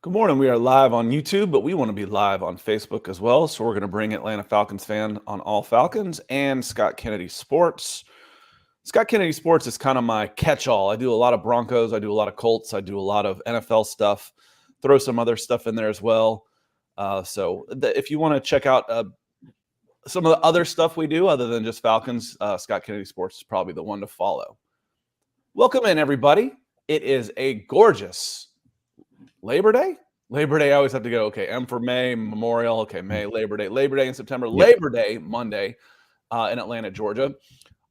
Good morning. We are live on YouTube, but we want to be live on Facebook as well. So we're going to bring Atlanta Falcons fan on all Falcons and Scott Kennedy Sports. Scott Kennedy Sports is kind of my catch-all. I do a lot of Broncos. I do a lot of Colts. I do a lot of NFL stuff. Throw some other stuff in there as well. If you want to check out some of the other stuff we do other than just Falcons, Scott Kennedy Sports is probably the one to follow. Welcome in, everybody. It is a gorgeous Labor Day? Labor Day, I always have to go, okay, M for May, Memorial, okay, May, Labor Day in September, Yep. Labor Day, Monday in Atlanta, Georgia.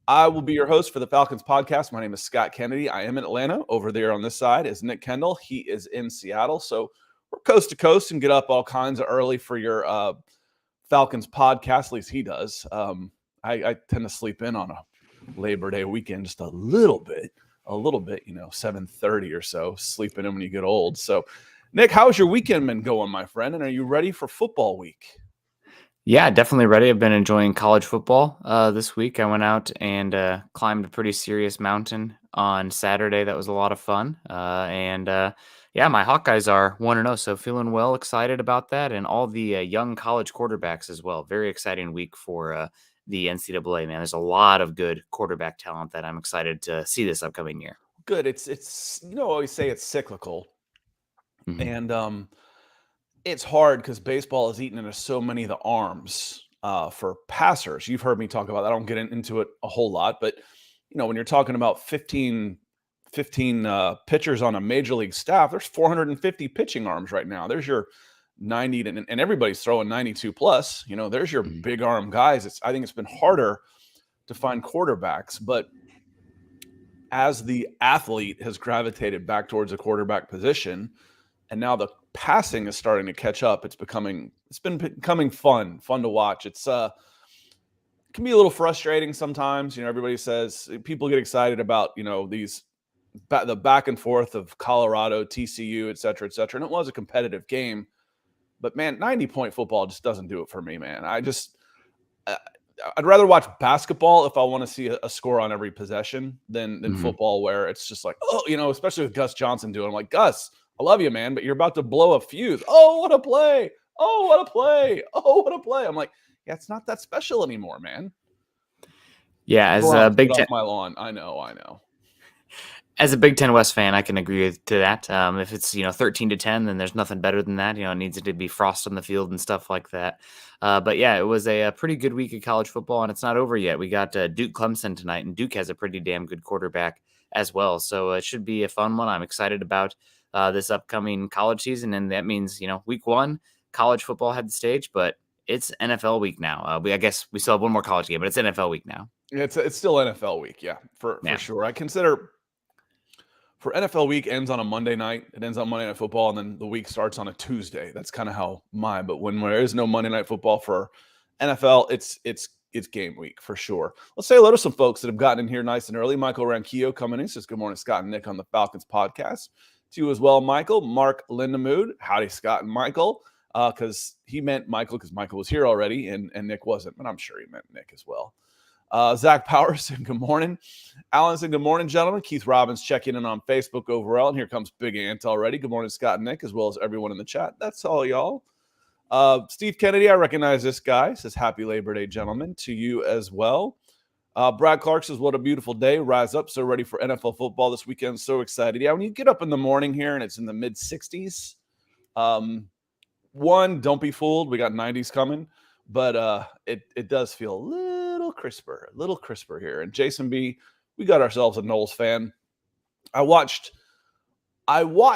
I will be your host for the Falcons Podcast. My name is Scott Kennedy. I am in Atlanta. Over there on this side is Nick Kendall. He is in Seattle. So we're coast to coast and get up all kinds of early for your Falcons Podcast. At least he does. I tend to sleep in on a Labor Day weekend just a little bit, 7:30 or so, sleeping in when you get old. So, Nick, how's your weekend been going, my friend? And are you ready for football week? Yeah, definitely ready. I've been enjoying college football this week. I went out and climbed a pretty serious mountain on Saturday. That was a lot of fun. Yeah, my Hawkeyes are 1-0, so feeling well, excited about that, and all the young college quarterbacks as well. Very exciting week for the NCAA, man. There's a lot of good quarterback talent that I'm excited to see this upcoming year. Good. It's I always say it's cyclical. Mhm. And it's hard because baseball is eating into so many of the arms for passers. You've heard me talk about that. I don't get into it a whole lot, but when you're talking about 15 pitchers on a major league staff, there's 450 pitching arms right now. There's your 90 and everybody's throwing 92 plus. There's your Mhm. big arm guys. I think it's been harder to find quarterbacks, but as the athlete has gravitated back towards a quarterback position, and now the passing is starting to catch up, it's been becoming fun to watch. It can be a little frustrating sometimes. Everybody says people get excited about the back and forth of Colorado, TCU, et cetera, and it was a competitive game. But man, 90-point football just doesn't do it for me, man. I'd rather watch basketball if I want to see a score on every possession than Mhm. football, where it's just like, especially with Gus Johnson doing. I'm like, Gus, I love you, man, but you're about to blow a fuse. Oh, what a play! Oh, what a play! Oh, what a play! I'm like, yeah, it's not that special anymore, man. Yeah, as a Bronx, Big get off Ten. my lawn. I know. As a Big Ten West fan, I can agree to that. If it's 13-10, then there's nothing better than that. It needs to be frost on the field and stuff like that. But yeah, it was a pretty good week of college football, and it's not over yet. We got Duke Clemson tonight, and Duke has a pretty damn good quarterback as well. So it should be a fun one. I'm excited about this upcoming college season, and that means week one college football had the stage, but it's NFL week now. I guess we still have one more college game, but it's NFL week now. It's still NFL week, yeah, for Yeah. sure. I consider. For NFL week ends on a Monday night. It ends on Monday Night Football, and then the week starts on a Tuesday. That's kind of how mine. But when there is no Monday Night Football for NFL, it's game week for sure. Let's say hello to some folks that have gotten in here nice and early. Michael Ranquillo coming in. Says good morning, Scott and Nick on the Falcons podcast. To you as well, Michael. Mark Lindemood. Howdy, Scott and Michael. Because he meant Michael because Michael was here already and Nick wasn't, but I'm sure he meant Nick as well. Zach Powers said good morning. Alan said good morning, gentlemen. Keith Robbins checking in on Facebook overall. And here comes Big Ant already. Good morning, Scott and Nick, as well as everyone in the chat. That's all, y'all. Steve Kennedy, I recognize this guy. Says happy Labor Day, gentlemen, to you as well. Brad Clark says, what a beautiful day. Rise up, so ready for NFL football this weekend. So excited. Yeah, when you get up in the morning here and it's in the mid-60s, don't be fooled. We got 90s coming. But it does feel a little crisper here. And Jason B, we got ourselves a Knowles fan. I watched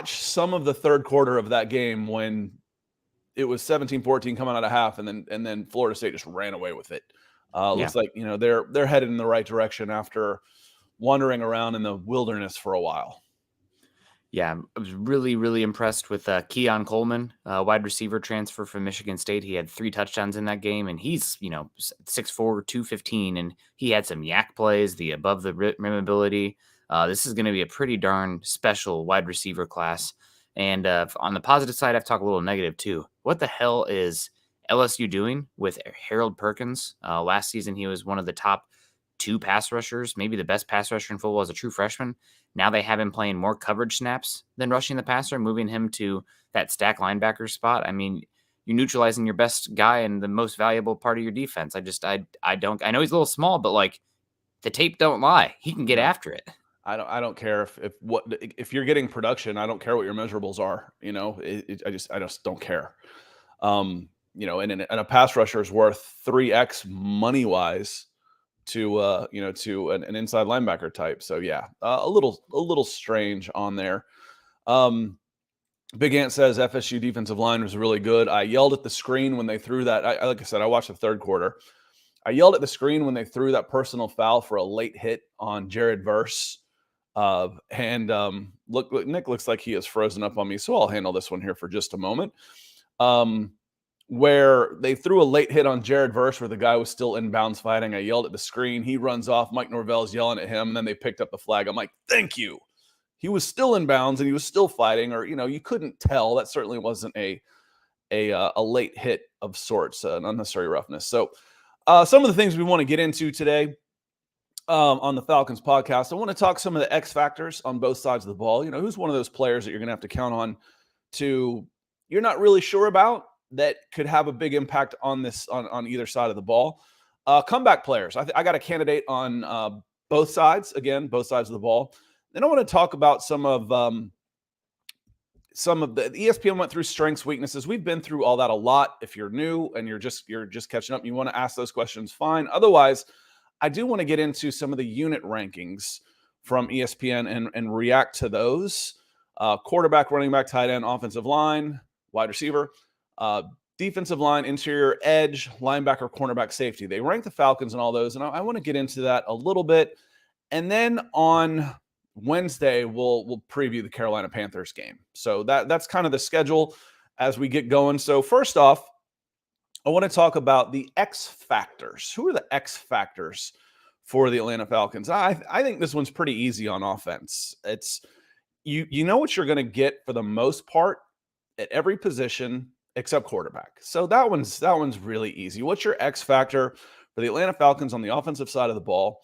some of the third quarter of that game when it was 17-14 coming out of half, and then Florida State just ran away with it. Looks like they're headed in the right direction after wandering around in the wilderness for a while. Yeah, I was really, really impressed with Keon Coleman, wide receiver transfer from Michigan State. He had 3 touchdowns in that game, and he's 6'4", 215, and he had some yak plays, the above the rim ability. This is going to be a pretty darn special wide receiver class. And on the positive side, I've talked a little negative too. What the hell is LSU doing with Harold Perkins? Last season, he was one of the top 2 pass rushers, maybe the best pass rusher in football as a true freshman. Now they have him playing more coverage snaps than rushing the passer, moving him to that stack linebacker spot. I mean, you're neutralizing your best guy and the most valuable part of your defense. I know he's a little small, but like the tape don't lie. He can get after it. I don't care if you're getting production. I don't care what your measurables are. I just don't care. And a pass rusher is worth 3x money wise to an inside linebacker type. So yeah, a little strange on there. Big Ant says FSU defensive line was really good. I yelled at the screen when they threw that. Like I said, I watched the third quarter. I yelled at the screen when they threw that personal foul for a late hit on Jared Verse. Look, Nick looks like he is frozen up on me, so I'll handle this one here for just a moment. Where they threw a late hit on Jared Verse where the guy was still inbounds fighting. I yelled at the screen. He runs off. Mike Norvell's yelling at him, and then they picked up the flag. I'm like, thank you. He was still in bounds and he was still fighting, or you couldn't tell. That certainly wasn't a late hit of sorts, an unnecessary roughness. So some of the things we want to get into today on the Falcons podcast, I want to talk some of the X factors on both sides of the ball. Who's one of those players that you're going to have to count on you're not really sure about that could have a big impact on either side of the ball. Comeback players. I got a candidate on both sides. Again, both sides of the ball. Then I want to talk about some of the ESPN went through strengths, weaknesses. We've been through all that a lot. If you're new and you're just catching up, and you want to ask those questions, fine. Otherwise, I do want to get into some of the unit rankings from ESPN and react to those. Quarterback, running back, tight end, offensive line, wide receiver, defensive line, interior, edge, linebacker, cornerback, safety. They rank the Falcons and all those, and I want to get into that a little bit. And then on Wednesday, we'll preview the Carolina Panthers game. So that's kind of the schedule as we get going. So first off, I want to talk about the X factors. Who are the X factors for the Atlanta Falcons? I think this one's pretty easy on offense. It's you know what you're going to get for the most part at every position except quarterback. So that one's really easy. What's your X factor for the Atlanta Falcons on the offensive side of the ball?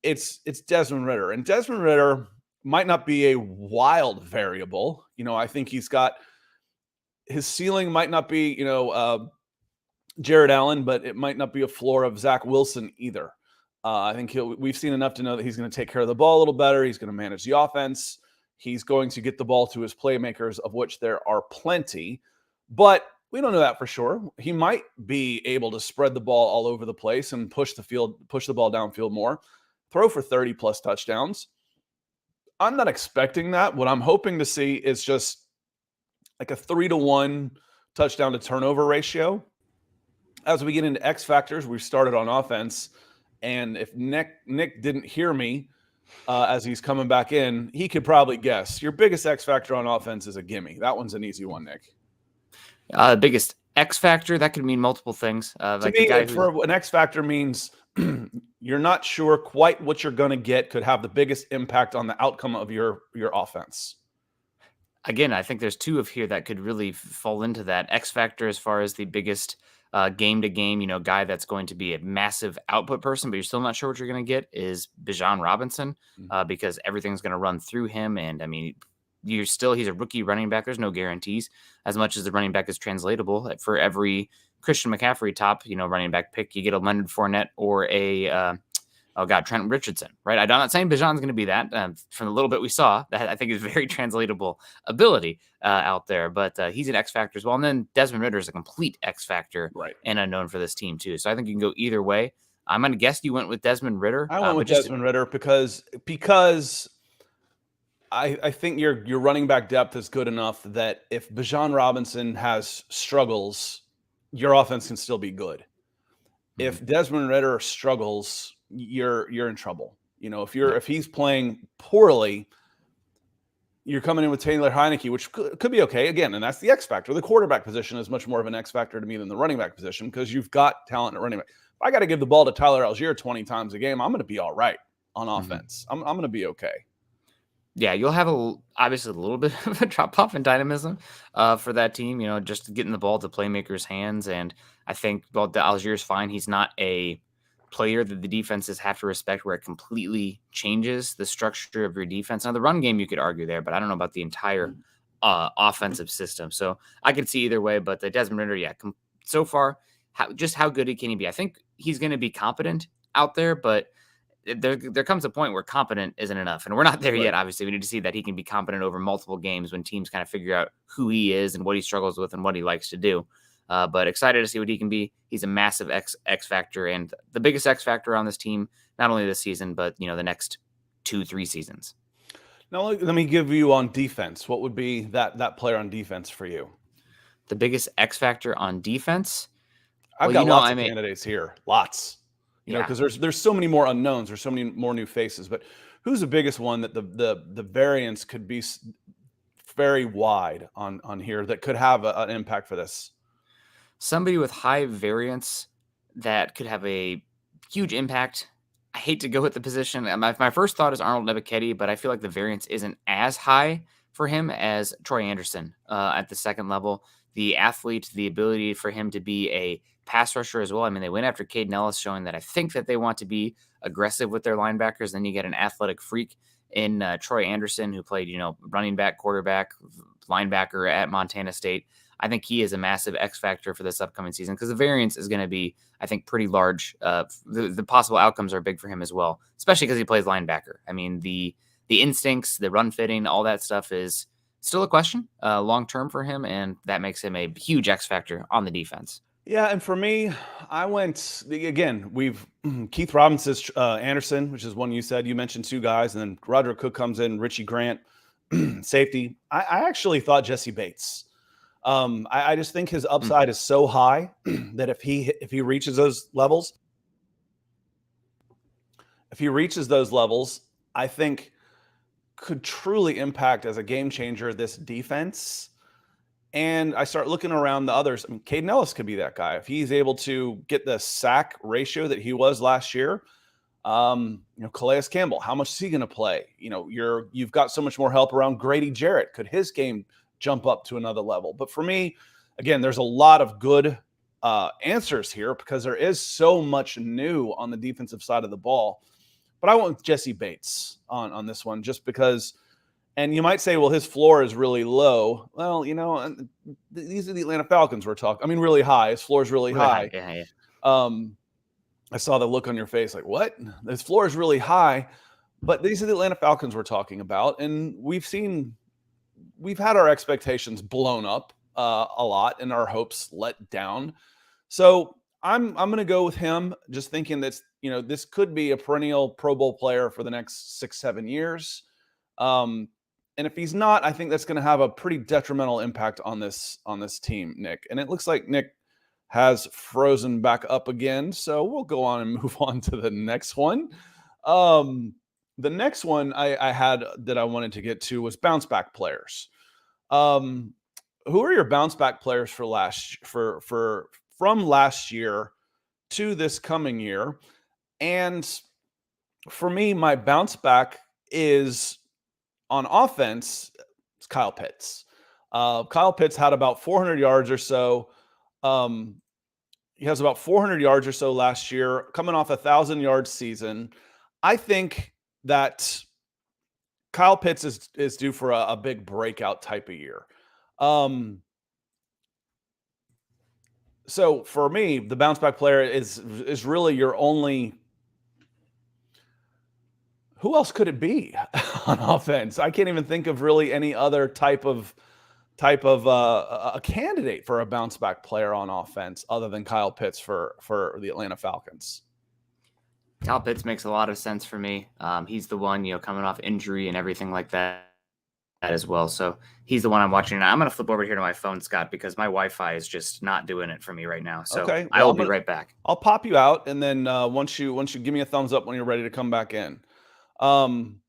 It's Desmond Ridder. And Desmond Ridder might not be a wild variable. I think his ceiling might not be, Jared Allen, but it might not be a floor of Zach Wilson either. I think we've seen enough to know that he's going to take care of the ball a little better. He's going to manage the offense. He's going to get the ball to his playmakers, of which there are plenty. But we don't know that for sure. He might be able to spread the ball all over the place and push the ball downfield more. Throw for 30-plus touchdowns. I'm not expecting that. What I'm hoping to see is just like a 3-to-1 touchdown to turnover ratio. As we get into X factors, we've started on offense. And if Nick didn't hear me as he's coming back in, he could probably guess. Your biggest X factor on offense is a gimme. That one's an easy one, Nick. Biggest X factor, that could mean multiple things. To me, an X factor means you're not sure quite what you're going to get, could have the biggest impact on the outcome of your offense. Again, I think there's two of here that could really fall into that X factor as far as the biggest game-to-game, guy that's going to be a massive output person, but you're still not sure what you're going to get is Bijan Robinson because everything's going to run through him. And I mean, he's a rookie running back. There's no guarantees as much as the running back is translatable. For every Christian McCaffrey top, running back pick, you get a Leonard Fournette or a, Trent Richardson, right? I'm not saying Bijan's going to be that. From the little bit we saw, that I think is very translatable ability out there, but he's an X factor as well. And then Desmond Ridder is a complete X factor, right, and unknown for this team too. So I think you can go either way. I'm going to guess you went with Desmond Ridder. I went with Desmond Ridder because I think your running back depth is good enough that if Bijan Robinson has struggles, your offense can still be good. Mm-hmm. If Desmond Ridder struggles, you're in trouble. If he's playing poorly, you're coming in with Taylor Heineke, which could be okay again, and that's the X factor. The quarterback position is much more of an X factor to me than the running back position because you've got talent at running back. If I got to give the ball to Tyler Algier 20 times a game, I'm going to be all right on offense. I'm going to be okay. Yeah, you'll have obviously a little bit of a drop off in dynamism for that team, just getting the ball to playmakers' hands. And I think, Algier's fine. He's not a player that the defenses have to respect, where it completely changes the structure of your defense. Now, the run game, you could argue there, but I don't know about the entire offensive system. So I could see either way, but the Desmond Ridder, so far, how good can he be? I think he's going to be competent out there, but there comes a point where competent isn't enough, and we're not there yet. Obviously, we need to see that he can be competent over multiple games when teams kind of figure out who he is and what he struggles with and what he likes to do. But excited to see what he can be. He's a massive X factor, and the biggest X factor on this team, not only this season, but the next 2-3 seasons. Now, let me give you on defense. What would be that player on defense for you? The biggest X factor on defense? I've got lots of candidates here. Lots. Because there's so many more unknowns. There's so many more new faces. But who's the biggest one that the variance could be very wide on here that could have an impact for this? Somebody with high variance that could have a huge impact. I hate to go with the position. My first thought is Arnold Ebiketie, but I feel like the variance isn't as high for him as Troy Anderson at the second level. The athlete, the ability for him to be a pass rusher as well. I mean, they went after Caden Ellis, showing that I think that they want to be aggressive with their linebackers. Then you get an athletic freak in Troy Anderson, who played, running back, quarterback, linebacker at Montana State. I think he is a massive X factor for this upcoming season because the variance is going to be, I think, pretty large. The possible outcomes are big for him as well, especially because he plays linebacker. I mean, the instincts, the run fitting, all that stuff is still a question long-term for him, and that makes him a huge X factor on the defense. Yeah, and for me, I went, again, Keith Robinson's Anderson, which is one you said. You mentioned two guys, and then Roderick Cook comes in, Richie Grant, safety. I actually thought Jesse Bates. I just think his upside is so high that if he reaches those levels, I think could truly impact as a game changer this defense. And I start looking around the others. I mean, Caden Ellis could be that guy if he's able to get the sack ratio that he was last year. Calais Campbell, how much is he going to play? You've got so much more help around Grady Jarrett. Could his game jump up to another level? But for me, again, there's a lot of good answers here because there is so much new on the defensive side of the ball. But I went with Jesse Bates on this one just because. And you might say, well, his floor is really low. Well, these are the Atlanta Falcons we're talking. I mean, really high. His floor is really high. Yeah. I saw the look on your face like, what? His floor is really high. But these are the Atlanta Falcons we're talking about. And we've had our expectations blown up a lot and our hopes let down. So I'm going to go with him, just thinking that, this could be a perennial Pro Bowl player for the next 6-7 years. And if he's not, I think that's going to have a pretty detrimental impact on this team, Nick. And it looks like Nick has frozen back up again. So we'll go on and move on to the next one. The next one I had that I wanted to get to was bounce back players. Who are your bounce back players from last year to this coming year? And for me, my bounce back is on offense. It's Kyle Pitts. Kyle Pitts had about 400 yards or so. He has about 400 yards or so last year, coming off a 1,000-yard season. I think that Kyle Pitts is due for a big breakout type of year. So for me, the bounce back player is really your only. Who else could it be on offense? I can't even think of really any other type of a candidate for a bounce back player on offense other than Kyle Pitts for the Atlanta Falcons. Kyle Pitts makes a lot of sense for me. He's the one, coming off injury and everything like that as well. So he's the one I'm watching. Now I'm going to flip over here to my phone, Scott, because my Wi-Fi is just not doing it for me right now. So okay, well, I will be right back. I'll pop you out, and then once you give me a thumbs up when you're ready to come back in. Taquan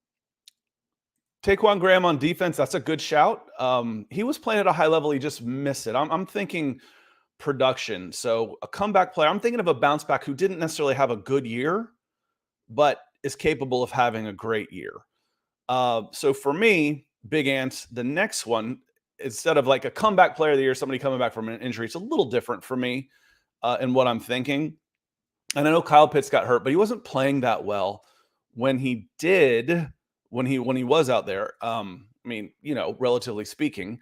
Graham on defense, that's a good shout. He was playing at a high level. He just missed it. I'm thinking production. So a comeback player. I'm thinking of a bounce back who didn't necessarily have a good year, but is capable of having a great year. So for me, Big Ant, the next one, instead of like a comeback player of the year, somebody coming back from an injury, it's a little different for me in what I'm thinking. And I know Kyle Pitts got hurt, but he wasn't playing that well when he was out there. Relatively speaking.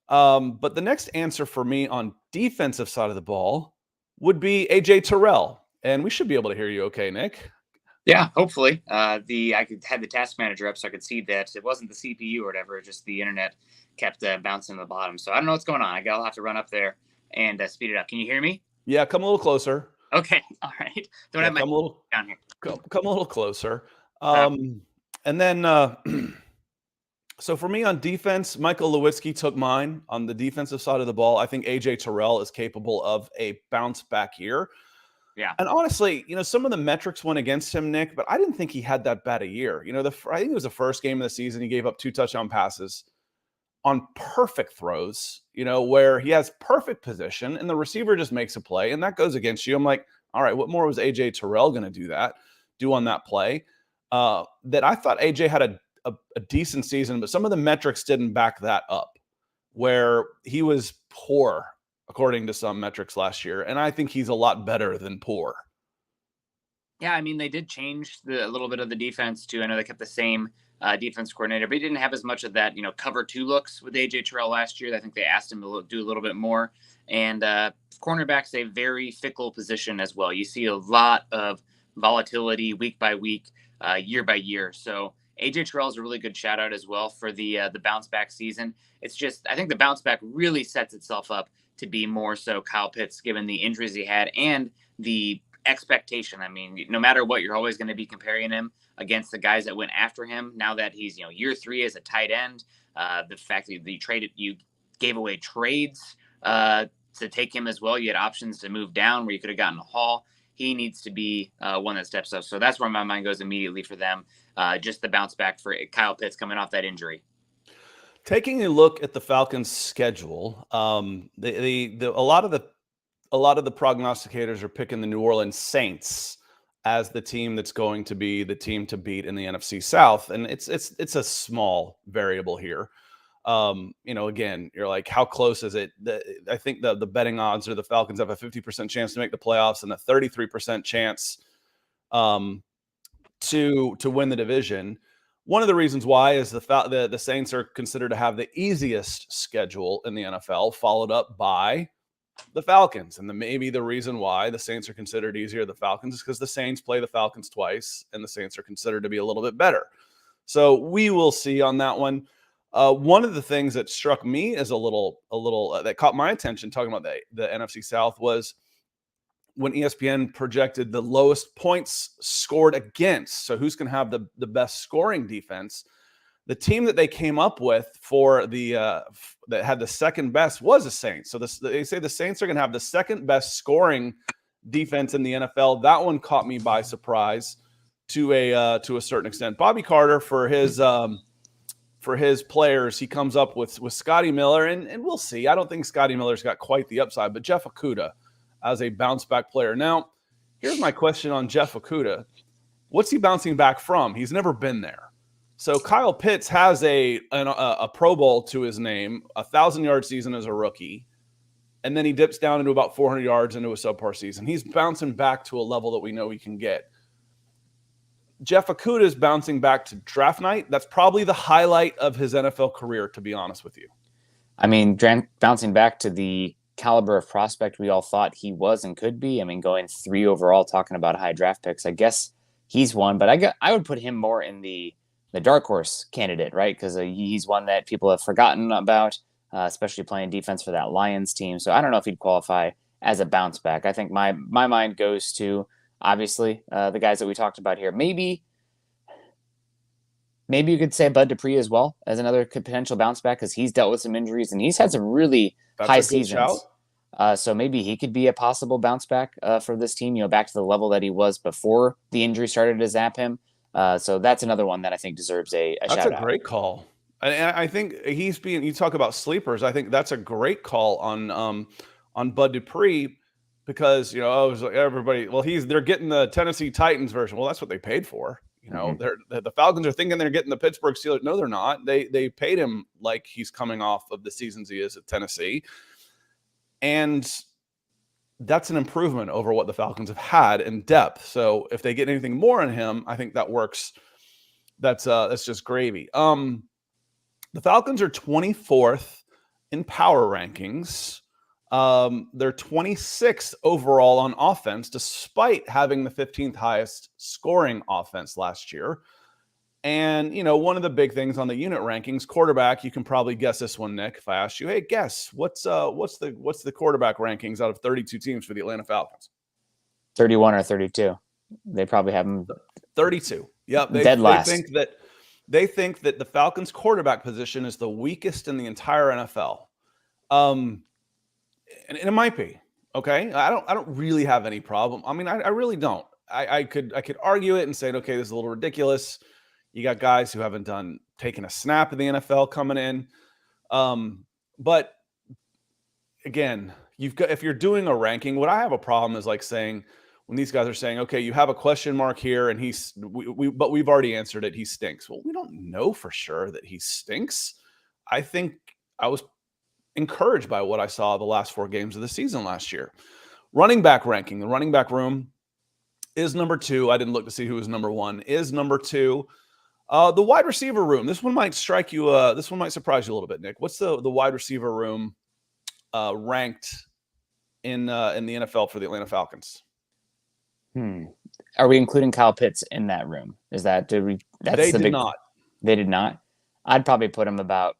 But the next answer for me on defensive side of the ball would be AJ Terrell. And we should be able to hear you okay, Nick. Yeah, hopefully. I had the task manager up so I could see that it wasn't the CPU or whatever, just the internet kept bouncing to the bottom. So I don't know what's going on. I'll have to run up there and speed it up. Can you hear me? Yeah, come a little closer. Okay, all right. Don't have my down here. Come a little closer. And then, so for me on defense, Michael Lewinsky took mine on the defensive side of the ball. I think AJ Terrell is capable of a bounce back year. Yeah. And honestly, some of the metrics went against him, Nick, but I didn't think he had that bad a year. I think it was the first game of the season he gave up 2 touchdown passes on perfect throws, where he has perfect position and the receiver just makes a play and that goes against you. I'm like, all right, what more was AJ Terrell going to do on that play? That I thought AJ had a decent season, but some of the metrics didn't back that up, where he was poor according to some metrics last year. And I think he's a lot better than poor. Yeah, I mean, they did change a little bit of the defense too. I know they kept the same defense coordinator, but he didn't have as much of that, cover 2 looks with AJ Terrell last year. I think they asked him to do a little bit more. And cornerback's a very fickle position as well. You see a lot of volatility week by week, year by year. So AJ Terrell is a really good shout out as well for the bounce back season. It's just, I think the bounce back really sets itself up to be more so Kyle Pitts, given the injuries he had and the expectation. I mean, no matter what, you're always going to be comparing him against the guys that went after him. Now that he's, year 3 as a tight end, the fact that you gave away trades to take him as well. You had options to move down where you could have gotten a haul. He needs to be one that steps up. So that's where my mind goes immediately for them. Just the bounce back for Kyle Pitts coming off that injury. Taking a look at the Falcons' schedule, a lot of the prognosticators are picking the New Orleans Saints as the team that's going to be the team to beat in the NFC South, and it's a small variable here. Again, you're like, how close is it? I think the betting odds are the Falcons have a 50% chance to make the playoffs and a 33% chance to win the division. One of the reasons why is the Saints are considered to have the easiest schedule in the NFL, followed up by the Falcons. And maybe the reason why the Saints are considered easier than the Falcons is because the Saints play the Falcons twice, and the Saints are considered to be a little bit better. So we will see on that one. One of the things that struck me as a little that caught my attention talking about the NFC South was when ESPN projected the lowest points scored against. So who's going to have the best scoring defense? The team that they came up with for that had the second best was the Saints. So they say the Saints are going to have the second best scoring defense in the NFL. That one caught me by surprise to a certain extent. Bobby Carter for his players, he comes up with Scotty Miller, and we'll see. I don't think Scotty Miller's got quite the upside, but Jeff Okudah as a bounce back player. Now, here's my question on Jeff Okudah. What's he bouncing back from? He's never been there. So Kyle Pitts has a Pro Bowl to his name, 1,000-yard season as a rookie, and then he dips down into about 400 yards into a subpar season. He's bouncing back to a level that we know he can get. Jeff Okudah is bouncing back to draft night. That's probably the highlight of his NFL career, to be honest with you. I mean, bouncing back to the caliber of prospect we all thought he was and could be. I mean, going 3 overall, talking about high draft picks, I guess he's one, but I would put him more in the dark horse candidate, right? Because he's one that people have forgotten about, especially playing defense for that Lions team. So I don't know if he'd qualify as a bounce back. I think my mind goes to, obviously, the guys that we talked about here. Maybe you could say Bud Dupree as well as another potential bounce back, because he's dealt with some injuries and he's had some really high seasons. So maybe he could be a possible bounce back for this team, back to the level that he was before the injury started to zap him. So that's another one that I think deserves a shout out. That's a great call. And I think you talk about sleepers. I think that's a great call on Bud Dupree, because, it was like everybody, they're getting the Tennessee Titans version. Well, that's what they paid for. The Falcons are thinking they're getting the Pittsburgh Steelers. No, they're not. They paid him like he's coming off of the seasons he is at Tennessee. And that's an improvement over what the Falcons have had in depth. So if they get anything more in him, I think that works. That's just gravy. The Falcons are 24th in power rankings. They're 26th overall on offense, despite having the 15th highest scoring offense last year. And, one of the big things on the unit rankings, quarterback, you can probably guess this one, Nick, if I asked you, hey, guess, what's the quarterback rankings out of 32 teams for the Atlanta Falcons? 31 or 32. They probably have them 32. Yep. Dead last. They think that the Falcons quarterback position is the weakest in the entire NFL. And it might be. Okay. I don't really have any problem. I mean, I really don't. I could argue it and say, okay, this is a little ridiculous. You got guys who haven't taken a snap in the NFL coming in. But again, if you're doing a ranking, what I have a problem is like saying, when these guys are saying, okay, you have a question mark here and but we've already answered it. He stinks. Well, we don't know for sure that he stinks. I think I was encouraged by what I saw the last 4 games of the season last year. Running back ranking, the running back room is number 2. I didn't look to see who was number 1, is number 2. The wide receiver room. This one might strike you. This one might surprise you a little bit, Nick. What's the wide receiver room ranked in the NFL for the Atlanta Falcons? Are we including Kyle Pitts in that room? Is that they did not? They did not. I'd probably put him about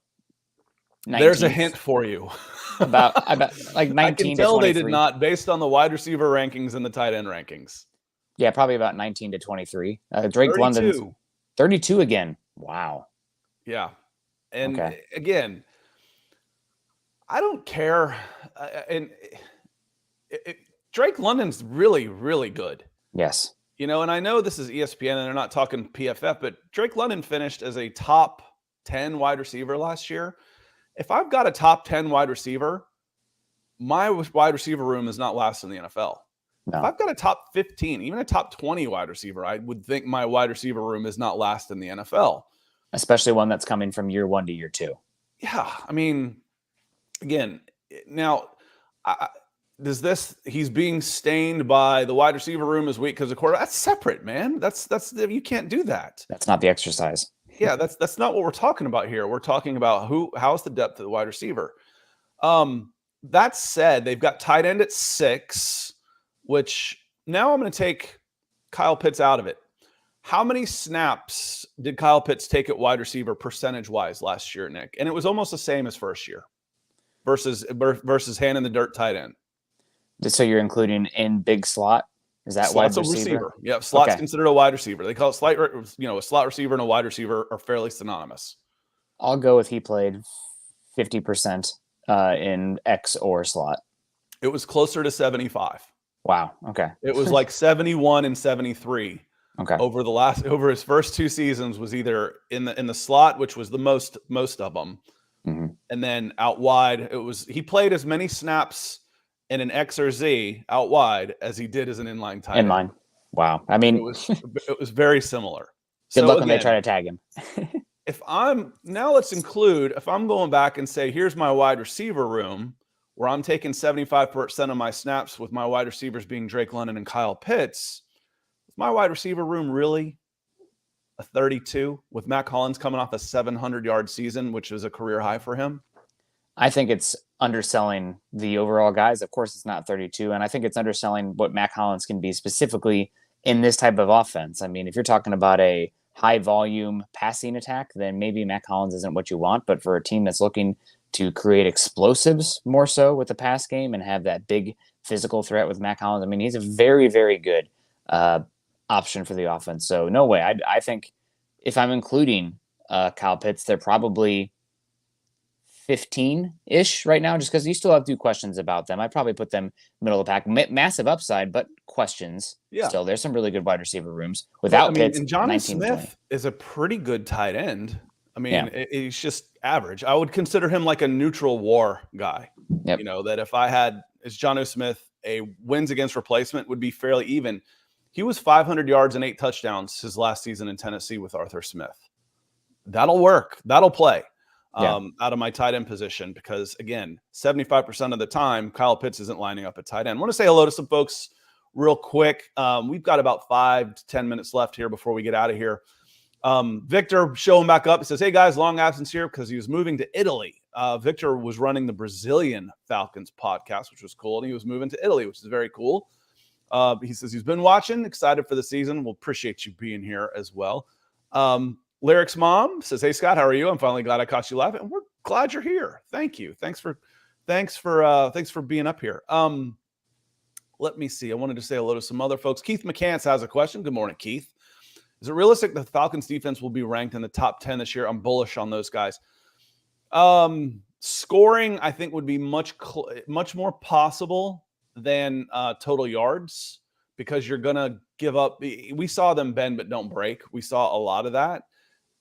19th. There's a hint for you. about like 19 I can to tell 23. They did not, based on the wide receiver rankings and the tight end rankings. Yeah, probably about 19 to 23. Drake London's 32 again. Wow. Yeah. And again, I don't care. Drake London's really, really good. Yes. And I know this is ESPN and they're not talking PFF, but Drake London finished as a top 10 wide receiver last year. If I've got a top 10 wide receiver, my wide receiver room is not last in the NFL. No. If I've got a top 15, even a top 20 wide receiver, I would think my wide receiver room is not last in the NFL. Especially one that's coming from year 1 to year 2. Yeah. I mean, again, now, he's being stained by the wide receiver room is weak because of quarterback. That's separate, man. That's you can't do that. That's not the exercise. Yeah, that's not what we're talking about here. We're talking about how's the depth of the wide receiver. That said, they've got tight end at 6, which now I'm going to take Kyle Pitts out of it. How many snaps did Kyle Pitts take at wide receiver percentage-wise last year, Nick? And it was almost the same as first year versus hand in the dirt tight end. So you're including in big slot? Is that Slot's wide receiver? Yeah, slot's considered a wide receiver. They call it a slot receiver and a wide receiver are fairly synonymous. I'll go with he played 50% in X or slot. It was closer to 75. Wow. Okay. It was like 71 and 73. Okay. Over his first 2 seasons was either in the slot, which was the most of them, and then out wide. He played as many snaps in an X or Z out wide as he did as an inline tight end. Inline. Wow. I mean, it was very similar. Good luck when they try to tag him. If I'm going back and say, here's my wide receiver room where I'm taking 75% of my snaps with my wide receivers being Drake London and Kyle Pitts, is my wide receiver room really a 32 with Mac Hollins coming off a 700-yard season, which is a career high for him? I think it's underselling the overall guys. Of course, it's not 32. And I think it's underselling what Mac Hollins can be specifically in this type of offense. I mean, if you're talking about a high volume passing attack, then maybe Mac Hollins isn't what you want. But for a team that's looking to create explosives more so with the pass game and have that big physical threat with Mac Hollins, I mean, he's a very, very good option for the offense. So no way. I think if I'm including Kyle Pitts, they're probably 15-ish right now, just because you still have 2 questions about them. I'd probably put them middle of the pack. Massive upside, but questions. Yeah. Still, there's some really good wide receiver rooms without Pitts. And Jonnu Smith is a pretty good tight end. I mean, he's just average. I would consider him like a neutral war guy. Yep. That if I had is Jonnu Smith, a wins against replacement would be fairly even. He was 500 yards and 8 touchdowns his last season in Tennessee with Arthur Smith. That'll work. That'll play. out of my tight end position because, again, 75% of the time, Kyle Pitts isn't lining up at tight end. I want to say hello to some folks real quick. We've got about 5 to 10 minutes left here before we get out of here. Victor showing back up. He says, hey, guys, long absence here because he was moving to Italy. Victor was running the Brazilian Falcons podcast, which was cool, and he was moving to Italy, which is very cool. He says he's been watching, excited for the season. We'll appreciate you being here as well. Lyric's mom says, hey, Scott, how are you? I'm finally glad I caught you laughing. And we're glad you're here. Thank you. Thanks for being up here. Let me see. I wanted to say hello to some other folks. Keith McCants has a question. Good morning, Keith. Is it realistic the Falcons defense will be ranked in the top 10 this year? I'm bullish on those guys. Scoring, I think, would be much more possible than total yards because you're going to give up. We saw them bend but don't break. We saw a lot of that.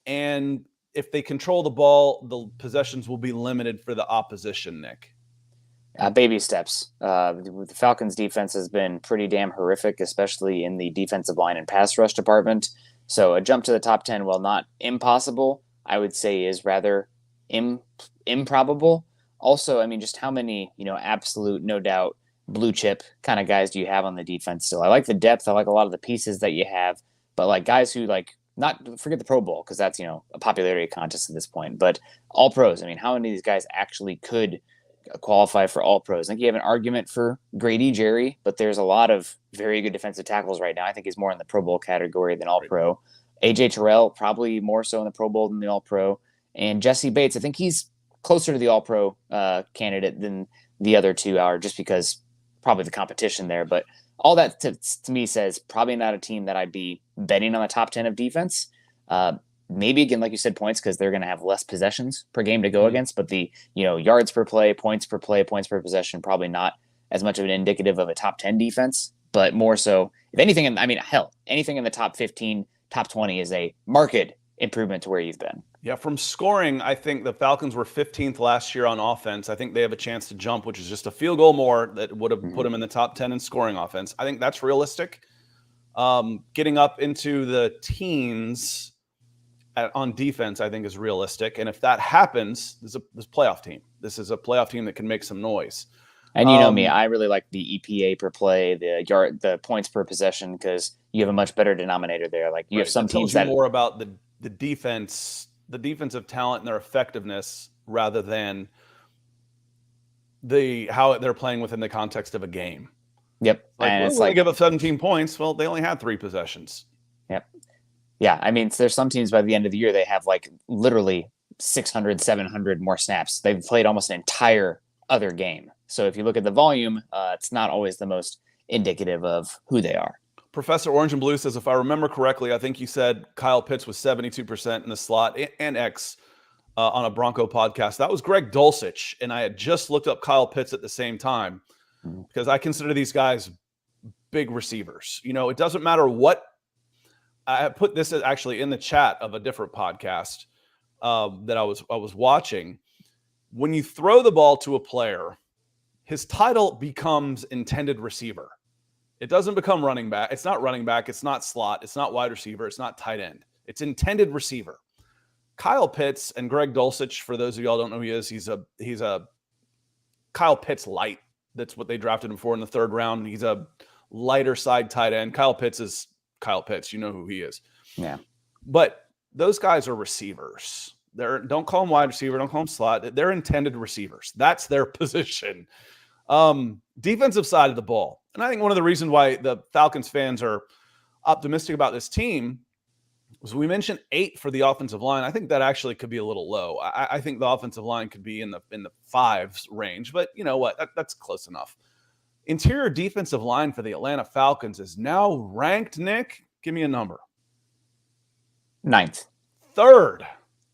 And if they control the ball, the possessions will be limited for the opposition, Nick. Baby steps. The Falcons defense has been pretty damn horrific, especially in the defensive line and pass rush department. So a jump to the top 10, while not impossible, I would say is rather improbable. Also, I mean, just how many, absolute, no doubt, blue chip kind of guys do you have on the defense still? I like the depth. I like a lot of the pieces that you have, but like guys who not forget the Pro Bowl because that's, a popularity contest at this point, but all pros. I mean, how many of these guys actually could qualify for all pros? I think you have an argument for Grady Jerry, but there's a lot of very good defensive tackles right now. I think he's more in the Pro Bowl category than all pro. AJ Terrell, probably more so in the Pro Bowl than the all pro. And Jesse Bates, I think he's closer to the all pro candidate than the other two are just because probably the competition there. But all that to me says probably not a team that I'd be betting on the top 10 of defense. Maybe, again, like you said, points because they're going to have less possessions per game to go against. But the yards per play, points per possession, probably not as much of an indicative of a top 10 defense. But more so, if anything, anything in the top 15, top 20 is a marked improvement to where you've been. Yeah, from scoring, I think the Falcons were 15th last year on offense. I think they have a chance to jump, which is just a field goal more that would have put them in the top 10 in scoring offense. I think that's realistic. Getting up into the teens on defense, I think, is realistic. And if that happens, this playoff team. This is a playoff team that can make some noise. And you know me, I really like the EPA per play, the points per possession, because you have a much better denominator there. Like you have some teams that more about the defense, the defensive talent and their effectiveness rather than how they're playing within the context of a game. Yep. And it's like give up 17 points. Well, they only had 3 possessions. Yep. Yeah. I mean, there's some teams by the end of the year, they have like literally 600, 700 more snaps. They've played almost an entire other game. So if you look at the volume, it's not always the most indicative of who they are. Professor Orange and Blue says, if I remember correctly, I think you said Kyle Pitts was 72% in the slot and X on a Bronco podcast. That was Greg Dulcich, and I had just looked up Kyle Pitts at the same time because I consider these guys big receivers. It doesn't matter what – I put this actually in the chat of a different podcast that I was watching. When you throw the ball to a player, his title becomes intended receiver. It doesn't become running back. It's not running back. It's not slot. It's not wide receiver. It's not tight end. It's intended receiver. Kyle Pitts and Greg Dulcich, for those of y'all don't know who he is, he's a Kyle Pitts light. That's what they drafted him for in the 3rd round. He's a lighter side tight end. Kyle Pitts is Kyle Pitts. You know who he is. Yeah. But those guys are receivers. Don't call them wide receiver. Don't call them slot. They're intended receivers. That's their position. Defensive side of the ball. And I think one of the reasons why the Falcons fans are optimistic about this team was we mentioned 8 for the offensive line. I think that actually could be a little low. I think the offensive line could be in the 5s range, but you know what? That's close enough. Interior defensive line for the Atlanta Falcons is now ranked, Nick. Give me a number. 9th. 3rd.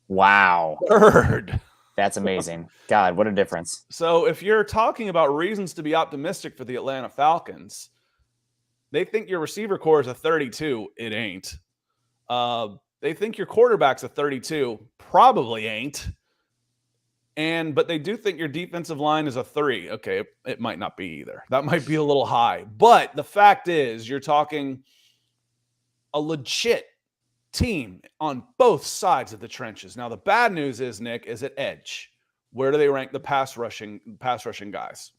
Wow. 3rd. That's amazing. God, what a difference. So if you're talking about reasons to be optimistic for the Atlanta Falcons, they think your receiver core is a 32. It ain't. They think your quarterback's a 32. Probably ain't. But they do think your defensive line is a 3. Okay, it might not be either. That might be a little high. But the fact is, you're talking a legit team on both sides of the trenches. Now, the bad news is, Nick, is at edge. Where do they rank the pass rushing guys?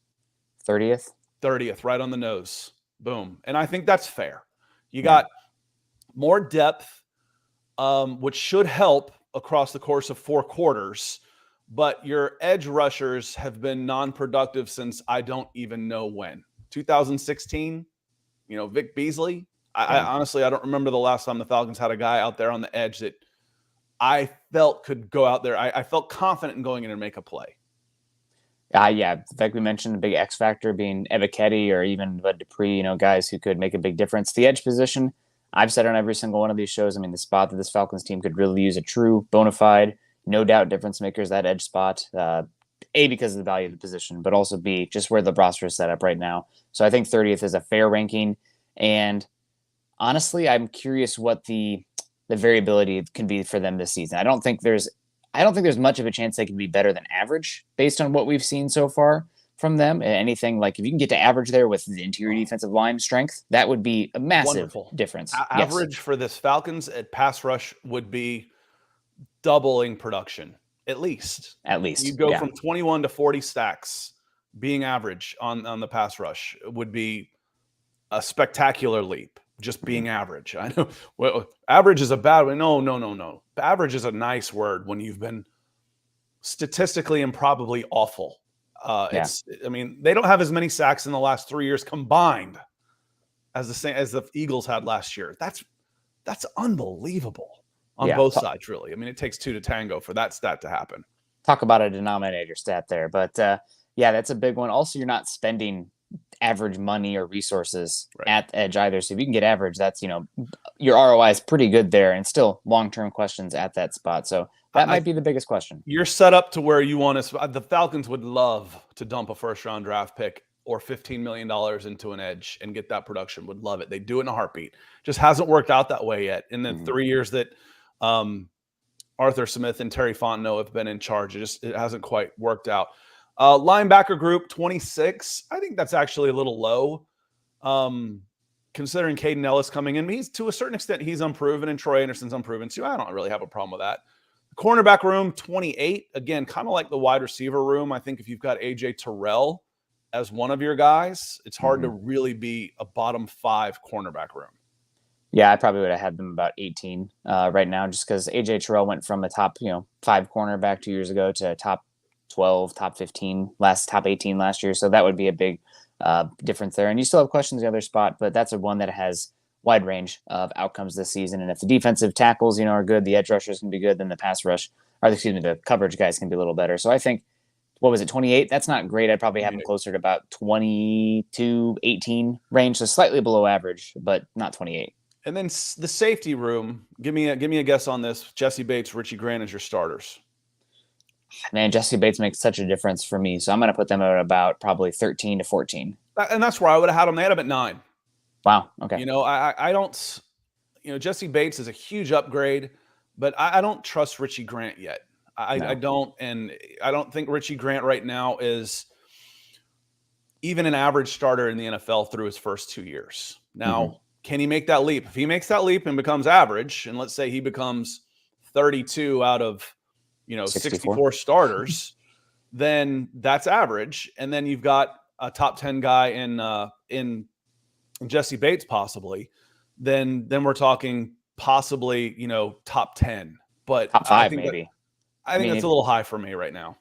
30th. 30th, right on the nose. Boom. And I think that's fair. You got more depth, which should help across the course of 4 quarters. But your edge rushers have been non-productive since I don't even know when. 2016, Vic Beasley. I honestly, I don't remember the last time the Falcons had a guy out there on the edge that I felt could go out there. I felt confident in going in and make a play. Yeah. In fact, we mentioned the big X factor being Ebiketie or even Bud Dupree, guys who could make a big difference. The edge position, I've said on every single one of these shows, the spot that this Falcons team could really use a true bona fide, no doubt difference makers, that edge spot. A, because of the value of the position, but also B, just where the roster is set up right now. So I think 30th is a fair ranking. And honestly, I'm curious what the variability can be for them this season. I don't think there's much of a chance they can be better than average based on what we've seen so far from them. Anything like if you can get to average there with the interior defensive line strength, that would be a massive difference. Average for this Falcons at pass rush would be doubling production, at least. You go from 21 to 40 stacks being average on the pass rush would be a spectacular leap. Just being average. I know. Well, average is a bad one. No. Average is a nice word when you've been statistically and probably awful. They don't have as many sacks in the last 3 years combined as the Eagles had last year. That's unbelievable on both sides, really. It takes 2 to tango for that stat to happen. Talk about a denominator stat there, but that's a big one. Also, you're not spending average money or resources at edge either. So if you can get average, that's, your ROI is pretty good there, and still long-term questions at that spot. So that might be the biggest question. You're set up to where you want to, the Falcons would love to dump a first-round draft pick or $15 million into an edge and get that production. Would love it. They do it in a heartbeat. Just hasn't worked out that way yet. In the 3 years that Arthur Smith and Terry Fontenot have been in charge, it hasn't quite worked out. Linebacker group 26. I think that's actually a little low, considering Caden Ellis coming in. He's to a certain extent he's unproven, and Troy Anderson's unproven too. I don't really have a problem with that. The cornerback room 28. Again, kind of like the wide receiver room. I think if you've got AJ Terrell as one of your guys, it's hard to really be a bottom 5 cornerback room. Yeah, I probably would have had them about 18 right now, just because AJ Terrell went from a top 5 cornerback 2 years ago to top 12, top 15, top 18 last year. So that would be a big difference there. And you still have questions the other spot, but that's one that has wide range of outcomes this season. And if the defensive tackles, are good, the edge rushers can be good, then the the coverage guys can be a little better. So I think, 28? That's not great. I'd probably have them closer to about 22, 18 range. So slightly below average, but not 28. And then the safety room, give me a guess on this. Jesse Bates, Richie Grant as your starters. Man, Jesse Bates makes such a difference for me. So I'm going to put them at about probably 13 to 14. And that's where I would have had them. They had them at 9. Wow. Okay. I don't, Jesse Bates is a huge upgrade, but I don't trust Richie Grant yet. I don't. And I don't think Richie Grant right now is even an average starter in the NFL through his first 2 years. Now, can he make that leap? If he makes that leap and becomes average, and let's say he becomes 32 out of 64 starters, then that's average. And then you've got a top 10 guy in Jesse Bates, possibly. Then we're talking possibly, top 10, but top 5, maybe. I think that's a little high for me right now.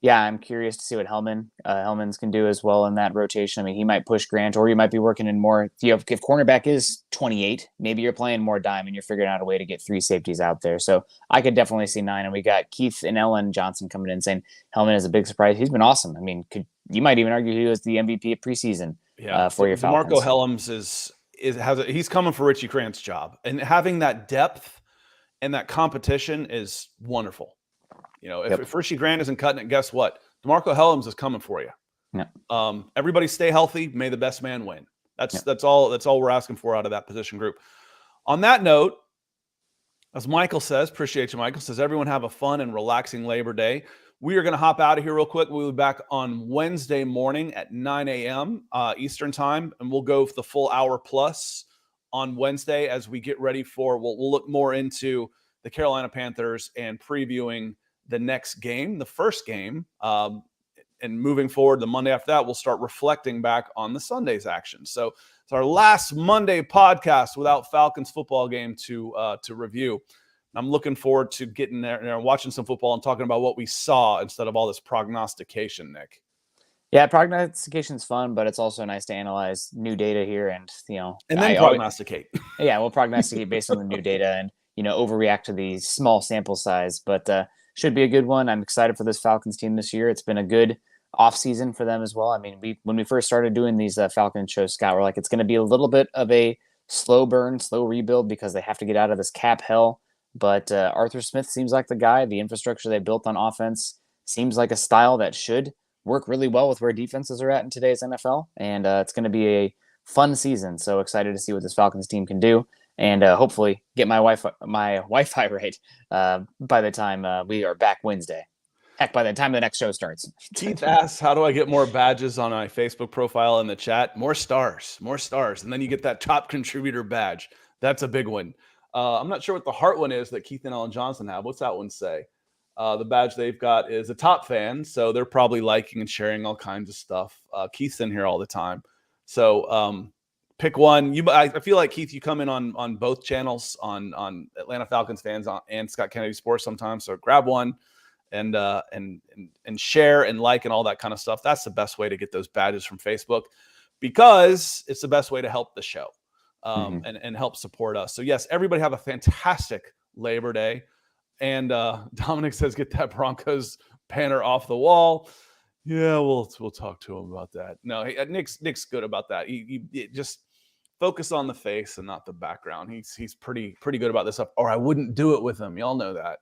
Yeah, I'm curious to see what Hellman's can do as well in that rotation. He might push Grant, or you might be working in more. If cornerback is 28, maybe you're playing more dime and you're figuring out a way to get 3 safeties out there. So I could definitely see 9. And we got Keith and Ellen Johnson coming in saying Hellman is a big surprise. He's been awesome. You might even argue he was the MVP of preseason for your Falcons. Marco Helms he's coming for Richie Grant's job, and having that depth and that competition is wonderful. If Richie Grant isn't cutting it, guess what? DeMarco Helms is coming for you. Yeah. Everybody stay healthy. May the best man win. That's all we're asking for out of that position group. On that note, as Michael says, appreciate you, Michael, says everyone have a fun and relaxing Labor Day. We are going to hop out of here real quick. We'll be back on Wednesday morning at 9 a.m. Eastern time, and we'll go for the full hour plus on Wednesday as we get ready for, we'll look more into the Carolina Panthers and previewing the next game, the first game. And moving forward, the Monday after that, we'll start reflecting back on the Sunday's action. So it's our last Monday podcast without Falcons football game to review. I'm looking forward to getting there and watching some football and talking about what we saw instead of all this prognostication, Nick. Yeah, prognostication is fun, but it's also nice to analyze new data here and, and then prognosticate. Yeah, we'll prognosticate based on the new data and, overreact to the small sample size, but should be a good one. I'm excited for this Falcons team this year. It's been a good offseason for them as well. I mean, when we first started doing these Falcons shows, Scott, we're like, it's going to be a little bit of a slow burn, slow rebuild because they have to get out of this cap hell. But Arthur Smith seems like the guy. The infrastructure they built on offense seems like a style that should work really well with where defenses are at in today's NFL. And it's going to be a fun season. So excited to see what this Falcons team can do. And hopefully get my Wi-Fi right by the time we are back Wednesday. Heck, by the time the next show starts. Keith asks, how do I get more badges on my Facebook profile in the chat? More stars. And then you get that top contributor badge. That's a big one. I'm not sure what the heart one is that Keith and Ellen Johnson have. What's that one say? The badge they've got is a top fan. So they're probably liking and sharing all kinds of stuff. Keith's in here all the time. So pick one. I feel like, Keith, you come in on both channels on Atlanta Falcons fans and Scott Kennedy Sports sometimes. So grab one and share and like and all that kind of stuff. That's the best way to get those badges from Facebook because it's the best way to help the show and help support us. So yes, everybody have a fantastic Labor Day. And Dominic says, get that Broncos banner off the wall. Yeah, we'll talk to him about that. No, Nick's good about that. He just focus on the face and not the background. He's pretty good about this stuff. Or I wouldn't do it with him. Y'all know that.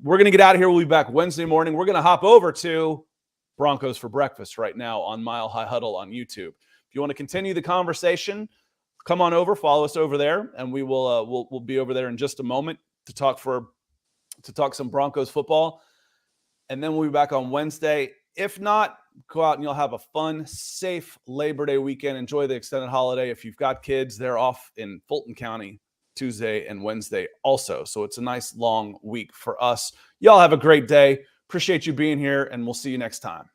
We're gonna get out of here. We'll be back Wednesday morning. We're gonna hop over to Broncos for Breakfast right now on Mile High Huddle on YouTube. If you want to continue the conversation, come on over, follow us over there, and we will we'll be over there in just a moment to talk some Broncos football. And then we'll be back on Wednesday. If not, go out and you'll have a fun, safe Labor Day weekend. Enjoy the extended holiday. If you've got kids, they're off in Fulton County Tuesday and Wednesday also. So it's a nice long week for us. Y'all have a great day. Appreciate you being here, and we'll see you next time.